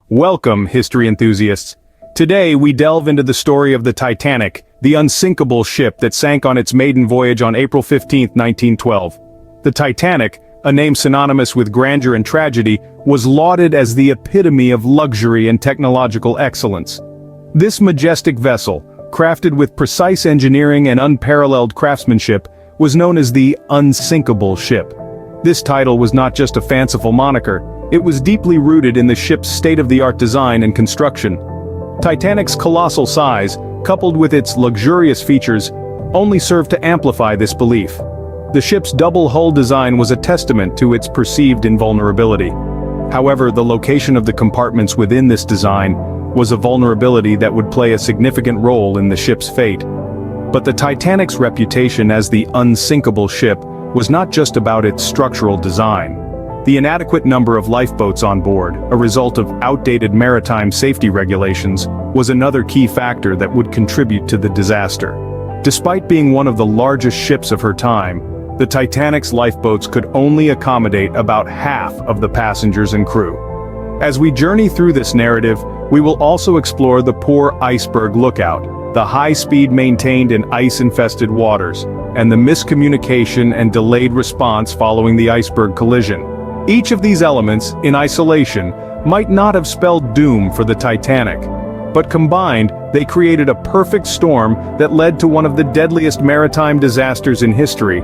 Welcome, history enthusiasts. Today we delve into the story of the Titanic, the unsinkable ship that sank on its maiden voyage on April 15, 1912. The Titanic, a name synonymous with grandeur and tragedy, was lauded as the epitome of luxury and technological excellence. This majestic vessel, crafted with precise engineering and unparalleled craftsmanship, was known as the Unsinkable ship. This title was not just a fanciful moniker, it was deeply rooted in the ship's state-of-the-art design and construction. Titanic's colossal size, coupled with its luxurious features, only served to amplify this belief. The ship's double-hull design was a testament to its perceived invulnerability. However, the location of the compartments within this design was a vulnerability that would play a significant role in the ship's fate. But the Titanic's reputation as the unsinkable ship was not just about its structural design. The inadequate number of lifeboats on board, a result of outdated maritime safety regulations, was another key factor that would contribute to the disaster. Despite being one of the largest ships of her time, the Titanic's lifeboats could only accommodate about half of the passengers and crew. As we journey through this narrative, we will also explore the poor iceberg lookout, the high speed maintained in ice-infested waters, and the miscommunication and delayed response following the iceberg collision. Each of these elements, in isolation, might not have spelled doom for the Titanic, but combined, they created a perfect storm that led to one of the deadliest maritime disasters in history.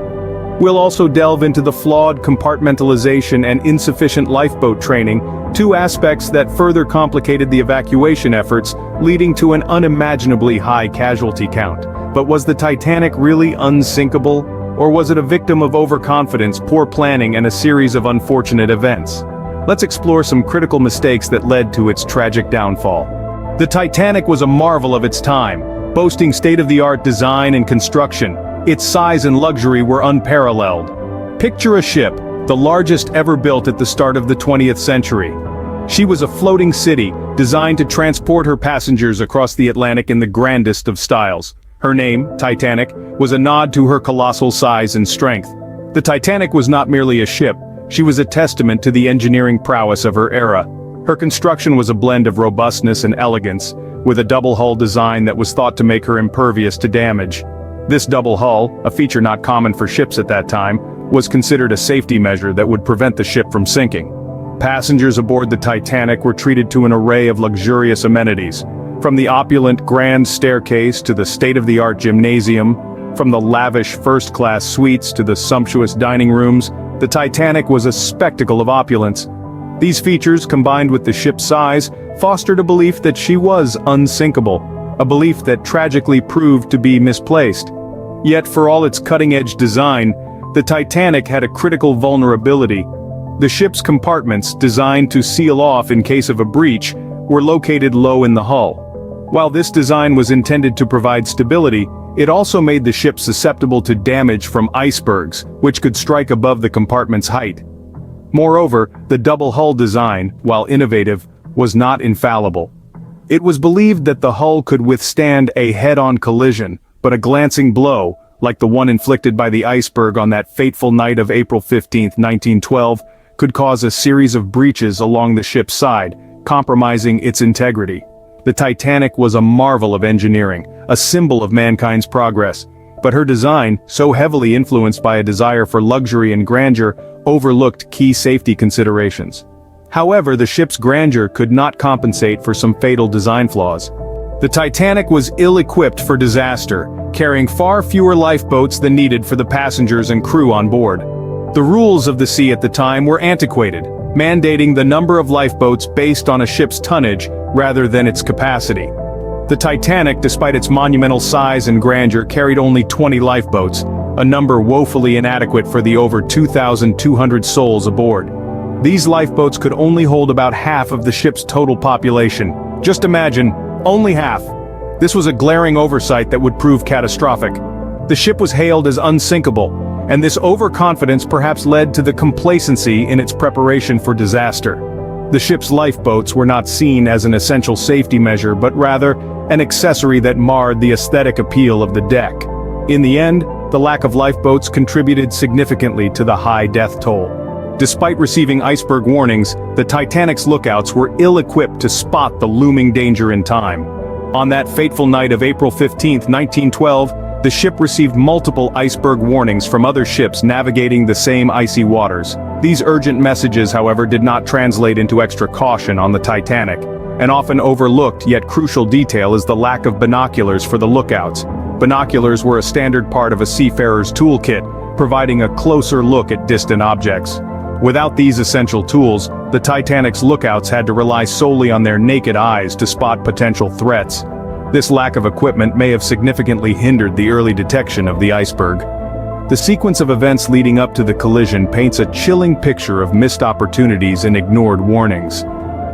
We'll also delve into the flawed compartmentalization and insufficient lifeboat training, two aspects that further complicated the evacuation efforts, leading to an unimaginably high casualty count. But was the Titanic really unsinkable? Or was it a victim of overconfidence, poor planning, and a series of unfortunate events? Let's explore some critical mistakes that led to its tragic downfall. The Titanic was a marvel of its time, boasting state-of-the-art design and construction. Its size and luxury were unparalleled. Picture a ship, the largest ever built at the start of the 20th century. She was a floating city, designed to transport her passengers across the Atlantic in the grandest of styles. Her name, Titanic, was a nod to her colossal size and strength. The Titanic was not merely a ship, she was a testament to the engineering prowess of her era. Her construction was a blend of robustness and elegance, with a double-hull design that was thought to make her impervious to damage. This double hull, a feature not common for ships at that time, was considered a safety measure that would prevent the ship from sinking. Passengers aboard the Titanic were treated to an array of luxurious amenities. From the opulent grand staircase to the state-of-the-art gymnasium, from the lavish first-class suites to the sumptuous dining rooms, the Titanic was a spectacle of opulence. These features, combined with the ship's size, fostered a belief that she was unsinkable, a belief that tragically proved to be misplaced. Yet for all its cutting-edge design, the Titanic had a critical vulnerability. The ship's compartments, designed to seal off in case of a breach, were located low in the hull. While this design was intended to provide stability, it also made the ship susceptible to damage from icebergs, which could strike above the compartment's height. Moreover, the double-hull design, while innovative, was not infallible. It was believed that the hull could withstand a head-on collision, but a glancing blow, like the one inflicted by the iceberg on that fateful night of April 15, 1912, could cause a series of breaches along the ship's side, compromising its integrity. The Titanic was a marvel of engineering, a symbol of mankind's progress, but her design, so heavily influenced by a desire for luxury and grandeur, overlooked key safety considerations. However, the ship's grandeur could not compensate for some fatal design flaws. The Titanic was ill-equipped for disaster, carrying far fewer lifeboats than needed for the passengers and crew on board. The rules of the sea at the time were antiquated, mandating the number of lifeboats based on a ship's tonnage rather than its capacity. The Titanic, despite its monumental size and grandeur, carried only 20 lifeboats, a number woefully inadequate for the over 2,200 souls aboard. These lifeboats could only hold about half of the ship's total population. Just imagine, only half. This was a glaring oversight that would prove catastrophic. The ship was hailed as unsinkable, and this overconfidence perhaps led to the complacency in its preparation for disaster. The ship's lifeboats were not seen as an essential safety measure, but rather an accessory that marred the aesthetic appeal of the deck. In the end, the lack of lifeboats contributed significantly to the high death toll. Despite receiving iceberg warnings, the Titanic's lookouts were ill-equipped to spot the looming danger in time. On that fateful night of April 15, 1912, the ship received multiple iceberg warnings from other ships navigating the same icy waters. These urgent messages, however, did not translate into extra caution on the Titanic. An often overlooked yet crucial detail is the lack of binoculars for the lookouts. Binoculars were a standard part of a seafarer's toolkit, providing a closer look at distant objects. Without these essential tools, the Titanic's lookouts had to rely solely on their naked eyes to spot potential threats. This lack of equipment may have significantly hindered the early detection of the iceberg. The sequence of events leading up to the collision paints a chilling picture of missed opportunities and ignored warnings.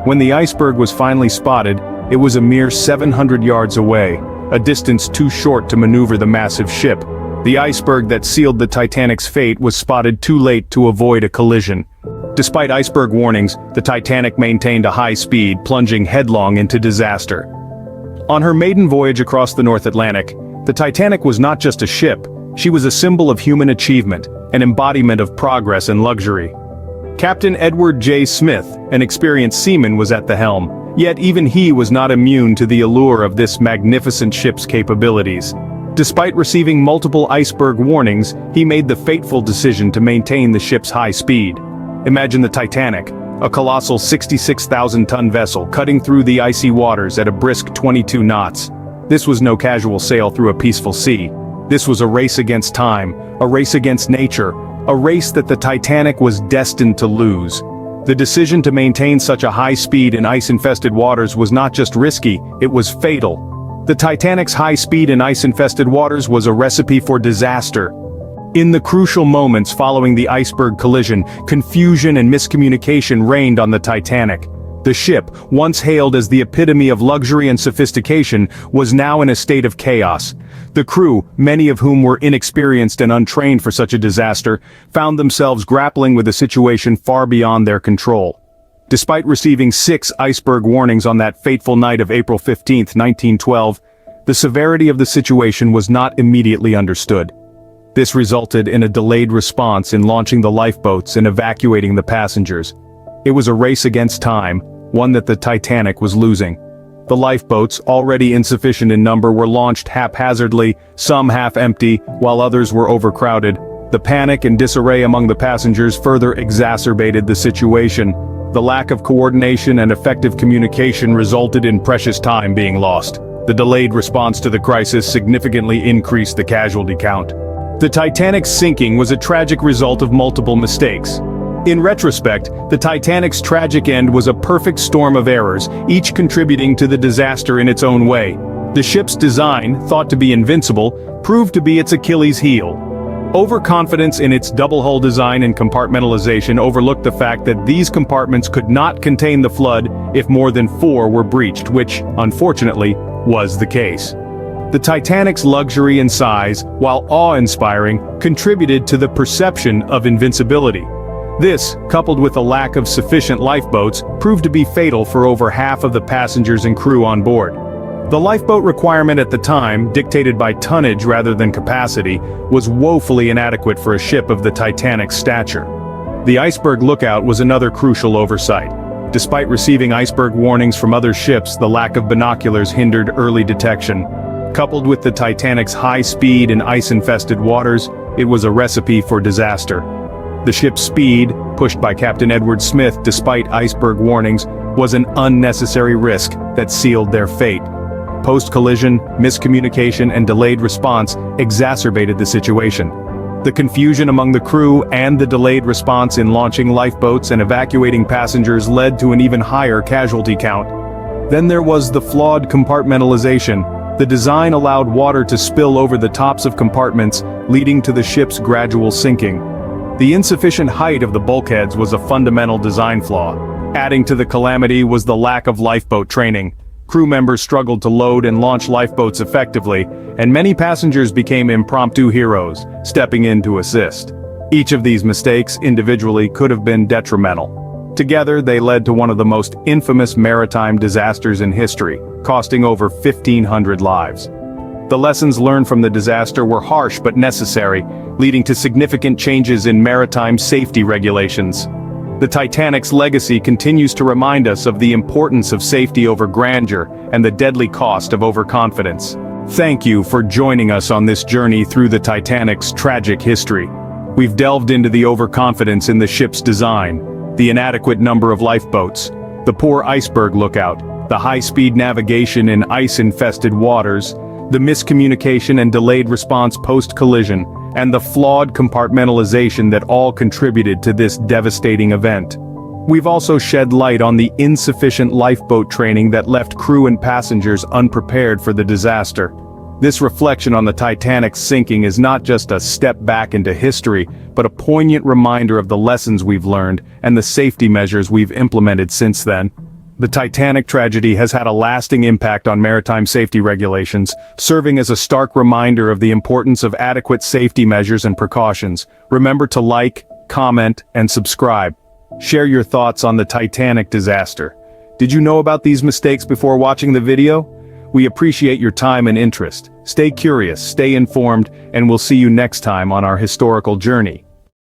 When the iceberg was finally spotted, it was a mere 700 yards away, a distance too short to maneuver the massive ship. The iceberg that sealed the Titanic's fate was spotted too late to avoid a collision. Despite iceberg warnings, the Titanic maintained a high speed, plunging headlong into disaster. On her maiden voyage across the North Atlantic, the Titanic was not just a ship, she was a symbol of human achievement, an embodiment of progress and luxury. Captain Edward J. Smith, an experienced seaman, was at the helm, yet even he was not immune to the allure of this magnificent ship's capabilities. Despite receiving multiple iceberg warnings, he made the fateful decision to maintain the ship's high speed. Imagine the Titanic, a colossal 66,000-ton vessel cutting through the icy waters at a brisk 22 knots. This was no casual sail through a peaceful sea. This was a race against time, a race against nature, a race that the Titanic was destined to lose. The decision to maintain such a high speed in ice-infested waters was not just risky, it was fatal. The Titanic's high speed in ice-infested waters was a recipe for disaster. In the crucial moments following the iceberg collision, confusion and miscommunication reigned on the Titanic. The ship, once hailed as the epitome of luxury and sophistication, was now in a state of chaos. The crew, many of whom were inexperienced and untrained for such a disaster, found themselves grappling with a situation far beyond their control. Despite receiving 6 iceberg warnings on that fateful night of April 15, 1912, the severity of the situation was not immediately understood. This resulted in a delayed response in launching the lifeboats and evacuating the passengers. It was a race against time, one that the Titanic was losing. The lifeboats, already insufficient in number, were launched haphazardly, some half empty, while others were overcrowded. The panic and disarray among the passengers further exacerbated the situation. The lack of coordination and effective communication resulted in precious time being lost. The delayed response to the crisis significantly increased the casualty count. The Titanic's sinking was a tragic result of multiple mistakes. In retrospect, the Titanic's tragic end was a perfect storm of errors, each contributing to the disaster in its own way. The ship's design, thought to be invincible, proved to be its Achilles heel. Overconfidence in its double-hull design and compartmentalization overlooked the fact that these compartments could not contain the flood if more than 4 were breached, which, unfortunately, was the case. The Titanic's luxury and size, while awe-inspiring, contributed to the perception of invincibility. This, coupled with a lack of sufficient lifeboats, proved to be fatal for over half of the passengers and crew on board. The lifeboat requirement at the time, dictated by tonnage rather than capacity, was woefully inadequate for a ship of the Titanic's stature. The iceberg lookout was another crucial oversight. Despite receiving iceberg warnings from other ships, the lack of binoculars hindered early detection. Coupled with the Titanic's high speed in ice-infested waters, it was a recipe for disaster. The ship's speed, pushed by Captain Edward Smith despite iceberg warnings, was an unnecessary risk that sealed their fate. Post-collision, miscommunication and delayed response exacerbated the situation. The confusion among the crew and the delayed response in launching lifeboats and evacuating passengers led to an even higher casualty count. Then there was the flawed compartmentalization. The design allowed water to spill over the tops of compartments, leading to the ship's gradual sinking. The insufficient height of the bulkheads was a fundamental design flaw. Adding to the calamity was the lack of lifeboat training. Crew members struggled to load and launch lifeboats effectively, and many passengers became impromptu heroes, stepping in to assist. Each of these mistakes, individually, could have been detrimental. Together, they led to one of the most infamous maritime disasters in history, costing over 1,500 lives. The lessons learned from the disaster were harsh but necessary, leading to significant changes in maritime safety regulations. The Titanic's legacy continues to remind us of the importance of safety over grandeur and the deadly cost of overconfidence. Thank you for joining us on this journey through the Titanic's tragic history. We've delved into the overconfidence in the ship's design, the inadequate number of lifeboats, the poor iceberg lookout, the high-speed navigation in ice-infested waters, the miscommunication and delayed response post-collision, and the flawed compartmentalization that all contributed to this devastating event. We've also shed light on the insufficient lifeboat training that left crew and passengers unprepared for the disaster. This reflection on the Titanic's sinking is not just a step back into history, but a poignant reminder of the lessons we've learned and the safety measures we've implemented since then. The Titanic tragedy has had a lasting impact on maritime safety regulations, serving as a stark reminder of the importance of adequate safety measures and precautions. Remember to like, comment, and subscribe. Share your thoughts on the Titanic disaster. Did you know about these mistakes before watching the video? We appreciate your time and interest. Stay curious, stay informed, and we'll see you next time on our historical journey.